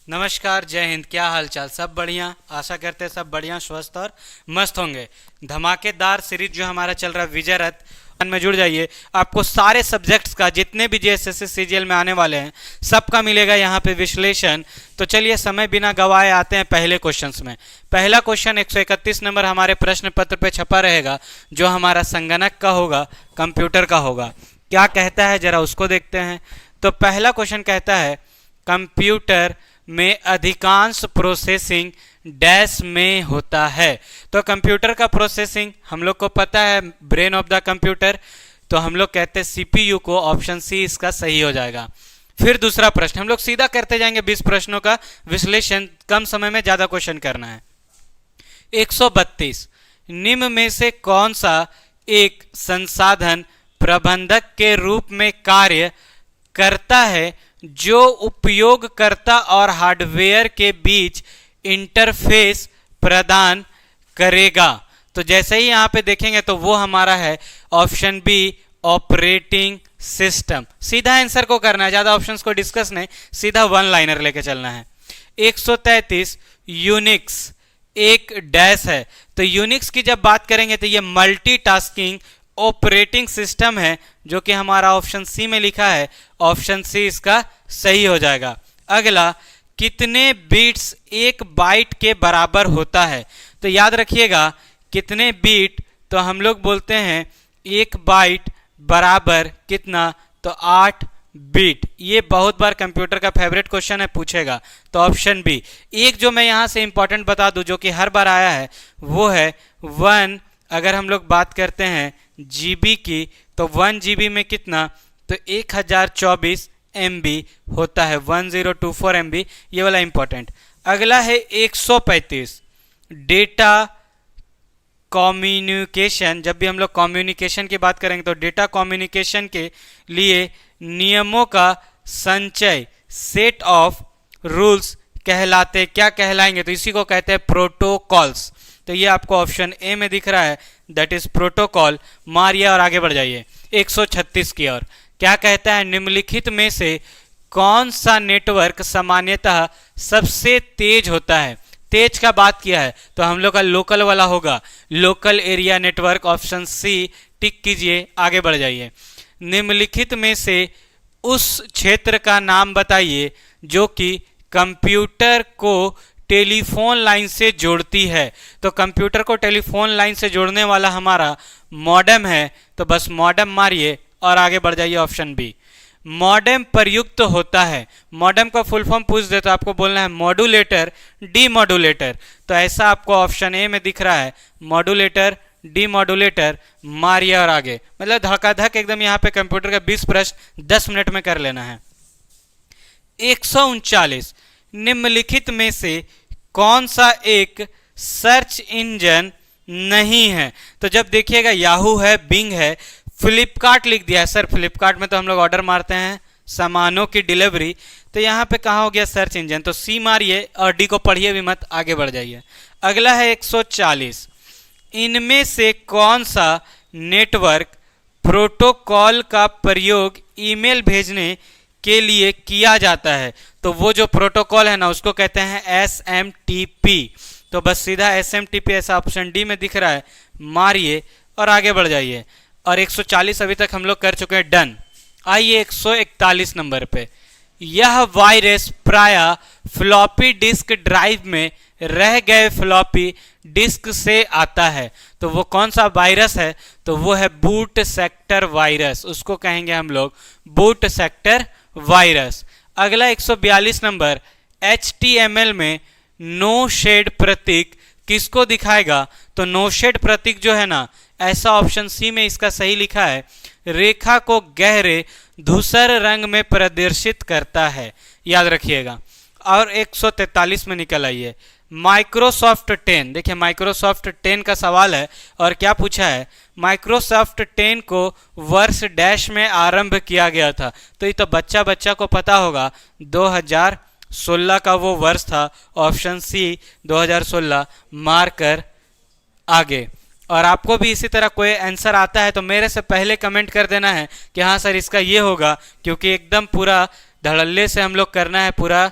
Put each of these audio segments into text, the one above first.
नमस्कार, जय हिंद। क्या हाल चाल? सब बढ़िया? आशा करते हैं सब बढ़िया, स्वस्थ और मस्त होंगे। धमाकेदार सीरीज जो हमारा चल रहा है विजय रथ में जुड़ जाइए। आपको सारे सब्जेक्ट्स का जितने भी जेएसएससी सीजीएल में आने वाले हैं सबका मिलेगा यहाँ पे विश्लेषण। तो चलिए समय बिना गवाए आते हैं पहले क्वेश्चंस में। पहला क्वेश्चन 131 नंबर हमारे प्रश्न पत्र पे छपा रहेगा, जो हमारा संगणक का होगा, कंप्यूटर का होगा। क्या कहता है जरा उसको देखते हैं। तो पहला क्वेश्चन कहता है कंप्यूटर में अधिकांश प्रोसेसिंग डैश में होता है। तो कंप्यूटर का प्रोसेसिंग हम लोग को पता है, ब्रेन ऑफ द कंप्यूटर, तो हम लोग कहते हैं सीपीयू को। ऑप्शन सी इसका सही हो जाएगा। फिर दूसरा प्रश्न हम लोग सीधा करते जाएंगे, 20 प्रश्नों का विश्लेषण, कम समय में ज्यादा क्वेश्चन करना है। 132 निम्न में से कौन सा एक संसाधन प्रबंधक के रूप में कार्य करता है जो उपयोगकर्ता और हार्डवेयर के बीच इंटरफेस प्रदान करेगा। तो जैसे ही यहां पे देखेंगे तो वो हमारा है ऑप्शन बी, ऑपरेटिंग सिस्टम। सीधा आंसर को करना है, ज्यादा ऑप्शंस को डिस्कस नहीं, सीधा वन लाइनर लेके चलना है। 133 यूनिक्स एक डैश है। तो यूनिक्स की जब बात करेंगे तो ये मल्टीटास्किंग ऑपरेटिंग सिस्टम है, जो कि हमारा ऑप्शन सी में लिखा है। ऑप्शन सी इसका सही हो जाएगा। अगला, कितने बीट्स एक बाइट के बराबर होता है। तो याद रखिएगा कितने बीट, तो हम लोग बोलते हैं एक बाइट बराबर कितना, तो 8 बीट। ये बहुत बार कंप्यूटर का फेवरेट क्वेश्चन है, पूछेगा। तो ऑप्शन बी। एक जो मैं यहां से इंपॉर्टेंट बता दूं जो कि हर बार आया है, वो है 1। अगर हम लोग बात करते हैं जीबी की, तो 1 जीबी में कितना, तो 1024 MB होता है, 1024 MB। ये वाला इंपॉर्टेंट। अगला है 135 डेटा कम्युनिकेशन। जब भी हम लोग कम्युनिकेशन की बात करेंगे तो डेटा कम्युनिकेशन के लिए नियमों का संचय, सेट ऑफ रूल्स कहलाते, क्या कहलाएंगे, तो इसी को कहते हैं प्रोटोकॉल्स। तो ये आपको ऑप्शन ए में दिख रहा है, दैट इज प्रोटोकॉल। मारिए और आगे बढ़ जाइए 136 की ओर। क्या कहता है, निम्नलिखित में से कौन सा नेटवर्क सामान्यतः सबसे तेज होता है। तेज का बात किया है तो हम लोग का लोकल वाला होगा, local area network. Option C tick कीजिए, आगे बढ़ जाइए। निम्नलिखित में से उस क्षेत्र का नाम बताइए जो कि कंप्यूटर को टेलीफोन लाइन से जोड़ती है। तो कंप्यूटर को टेलीफोन लाइन से जोड़ने वाला हमारा मॉडेम है। तो बस मॉडेम मारिए और आगे बढ़ जाइए। ऑप्शन बी, मॉडेम प्रयुक्त होता है। मॉडेम का फुल फॉर्म पूछ दे तो आपको बोलना है मॉड्यूलेटर, डीमॉड्यूलेटर। तो ऐसा आपको ऑप्शन ए में दिख रहा है, मॉड्यूलेटर, डीमॉड्यूलेटर। मारिए और आगे, मतलब धड़ाधक एकदम यहाँ पे कंप्यूटर का 20 प्रश्न 10 मिनट में कर लेना है। 139 निम्नलिखित में से कौन सा एक सर्च इंजन नहीं है। तो जब देखिएगा याहू है, बिंग है, फ्लिपकार्ट लिख दिया है। सर फ्लिपकार्ट में तो हम लोग ऑर्डर मारते हैं सामानों की डिलीवरी, तो यहाँ पे कहाँ हो गया सर्च इंजन। तो सी मारिए और डी को पढ़िए भी मत, आगे बढ़ जाइए। अगला है 140 इनमें से कौन सा नेटवर्क प्रोटोकॉल का प्रयोग ईमेल भेजने के लिए किया जाता है। तो वो जो प्रोटोकॉल है ना, उसको कहते हैं SMTP। तो बस सीधा SMTP ऐसा ऑप्शन डी में दिख रहा है, मारिए और आगे बढ़ जाइए। और 140 अभी तक हम लोग कर चुके हैं, डन। आइए 141 नंबर पे। यह वायरस प्राय फ्लॉपी डिस्क ड्राइव में रह गए फ्लॉपी डिस्क से आता है। तो वो कौन सा वायरस है, तो वो है बूट सेक्टर वायरस। उसको कहेंगे हम लोग बूट सेक्टर वायरस। अगला 142 नंबर, HTML में नो शेड प्रतीक किसको दिखाएगा। तो नो शेड प्रतीक जो है ना, ऐसा ऑप्शन सी में इसका सही लिखा है, रेखा को गहरे धूसर रंग में प्रदर्शित करता है, याद रखिएगा। और 143 में निकल आइए, माइक्रोसॉफ्ट 10। देखिए माइक्रोसॉफ्ट 10 का सवाल है और क्या पूछा है, माइक्रोसॉफ्ट 10 को वर्ष डैश में आरंभ किया गया था। तो ये तो बच्चा बच्चा को पता होगा, 2016 का वो वर्ष था। ऑप्शन सी 2016, मारकर आगे। और आपको भी इसी तरह कोई आंसर आता है तो मेरे से पहले कमेंट कर देना है कि हाँ सर इसका ये होगा, क्योंकि एकदम पूरा धड़ल्ले से हम लोग करना है, पूरा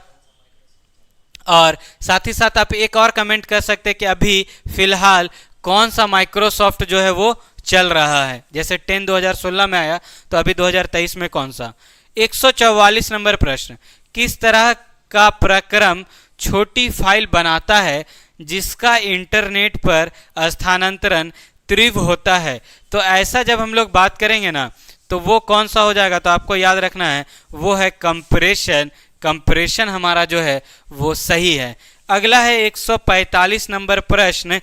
और साथ ही साथ आप एक और कमेंट कर सकते हैं कि अभी फिलहाल कौन सा माइक्रोसॉफ्ट जो है वो चल रहा है। जैसे 10 2016 में आया, तो अभी 2023 में कौन सा। 144 नंबर प्रश्न, किस तरह का प्रक्रम छोटी फाइल बनाता है जिसका इंटरनेट पर स्थानांतरण तीव्र होता है। तो ऐसा जब हम लोग बात करेंगे ना, तो वो कौन सा हो जाएगा, तो आपको याद रखना है वो है कंप्रेशन। कंप्रेशन हमारा जो है वो सही है। अगला है 145 नंबर प्रश्न,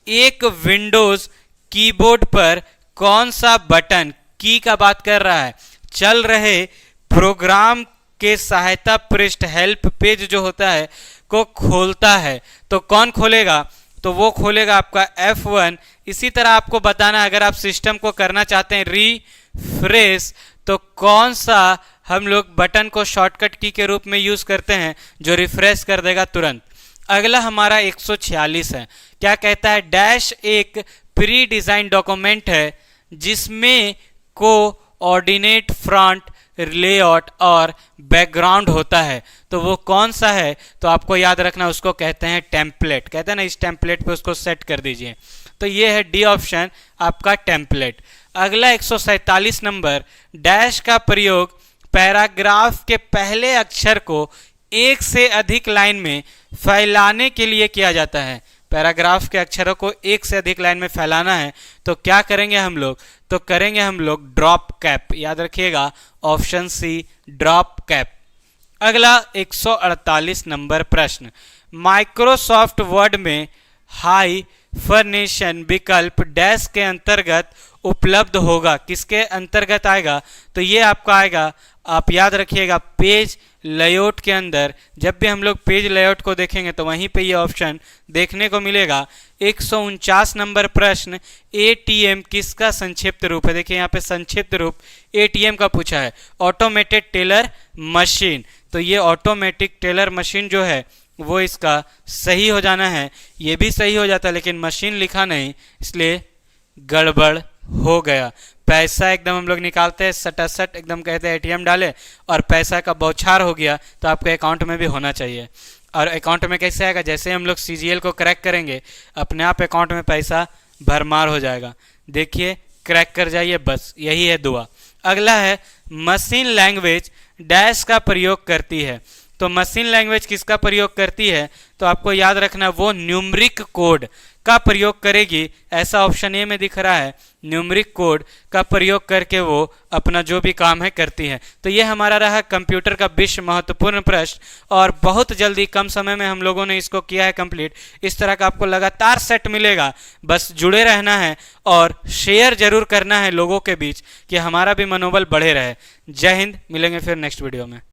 एक विंडोज कीबोर्ड पर कौन सा बटन, की का बात कर रहा है, चल रहे प्रोग्राम के सहायता पृष्ठ हेल्प पेज जो होता है को खोलता है। तो कौन खोलेगा, तो वो खोलेगा आपका F1। इसी तरह आपको बताना है, अगर आप सिस्टम को करना चाहते हैं रिफ्रेश, तो कौन सा हम लोग बटन को शॉर्टकट की के रूप में यूज करते हैं जो रिफ्रेश कर देगा तुरंत। अगला हमारा 146 है, क्या कहता है, डैश एक प्री डिजाइन डॉक्यूमेंट है जिसमें कोऑर्डिनेट फ्रंट लेआउट और बैकग्राउंड होता है। तो वो कौन सा है, तो आपको याद रखना उसको कहते हैं टेम्पलेट। कहते हैं ना, इस टेम्पलेट पे उसको सेट कर दीजिए। तो ये है डी ऑप्शन आपका टेम्पलेट। अगला 147 नंबर, डैश का प्रयोग पैराग्राफ के पहले अक्षर को एक से अधिक लाइन में फैलाने के लिए किया जाता है। पैराग्राफ के अक्षरों को एक से अधिक लाइन में फैलाना है, तो क्या करेंगे हम लोग, तो करेंगे हम लोग ड्रॉप कैप। याद रखिएगा ऑप्शन सी ड्रॉप कैप। अगला 148 नंबर प्रश्न, माइक्रोसॉफ्ट वर्ड में हाइफनेशन विकल्प डैश के अंतर्गत उपलब्ध होगा। किसके अंतर्गत आएगा, तो ये आपका आएगा, आप याद रखिएगा पेज लेआउट के अंदर। जब भी हम लोग पेज लेआउट को देखेंगे तो वहीं पे ये ऑप्शन देखने को मिलेगा। 149 नंबर प्रश्न, एटीएम किसका संक्षिप्त रूप है। देखिए यहाँ पे संक्षिप्त रूप एटीएम का पूछा है, ऑटोमेटेड टेलर मशीन। तो ये ऑटोमेटिक टेलर मशीन जो है वो इसका सही हो जाना है। ये भी सही हो जाता है लेकिन मशीन लिखा नहीं, इसलिए गड़बड़ हो गया। पैसा एकदम हम लोग निकालते हैं सटासट, एकदम कहते हैं एटीएम डाले और पैसा का बौछार हो गया, तो आपके अकाउंट में भी होना चाहिए। और अकाउंट में कैसे आएगा, जैसे हम लोग सीजीएल को क्रैक करेंगे अपने आप अकाउंट में पैसा भरमार हो जाएगा। देखिए क्रैक कर जाइए, बस यही है दुआ। अगला है मशीन लैंग्वेज डैश का प्रयोग करती है। तो मशीन लैंग्वेज किसका प्रयोग करती है, तो आपको याद रखना वो न्यूमरिक कोड का प्रयोग करेगी। ऐसा ऑप्शन ए में दिख रहा है, न्यूमरिक कोड का प्रयोग करके वो अपना जो भी काम है करती है। तो ये हमारा रहा कंप्यूटर का विश्व महत्वपूर्ण प्रश्न, और बहुत जल्दी कम समय में हम लोगों ने इसको किया है कंप्लीट। इस तरह का आपको लगातार सेट मिलेगा, बस जुड़े रहना है और शेयर जरूर करना है लोगों के बीच कि हमारा भी मनोबल बढ़े रहे। जय हिंद, मिलेंगे फिर नेक्स्ट वीडियो में।